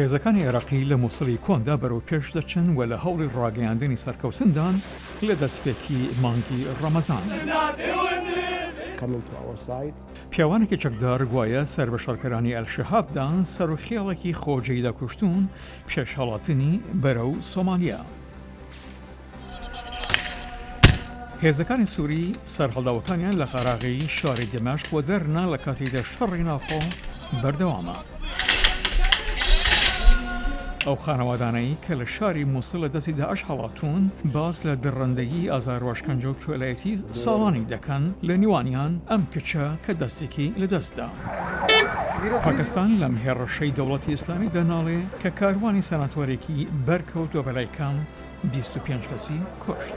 هێزەکانی عێراقی لە مووسڵی کۆندا بەرەو پێش دەچن و لە هەوڵی ڕاگەیاندنی سەرکەوتندان لە دەستپێکی مانگی ڕەمەزان. پیاوانێکی چەکدار گوایە سەر بە شەڕکەرانی ئەلشەهابدان سەر و خێڵێکی خۆجێی دەکوشتون پێش هەڵاتنی بەرەو سۆمالیا. هێزەکانی سووری سەرهەڵداوەکانیان لە قەراغی شاری دەمەشق و دەرنا لە کاتیدا شەڕی ناوخۆ بەردەوامە. ئەو خانەوادانەی کە لە شاری مووسڵ لە دەستی داعش هەڵاتون باس لە دڕندەگی ئازاروەشکەنجە و کوێلایەتی ساڵانی دەکەن لە نیوانیان ئەم کچە کە دەستێکی لەدەستدا. پاکستان لەم هێڕەشەی دەوڵەتی ئیسلامی دەناڵێ کە کاروانی سەناتۆرێکی بەرکەوتووە بەلای کەم 25 کەسی کوشت.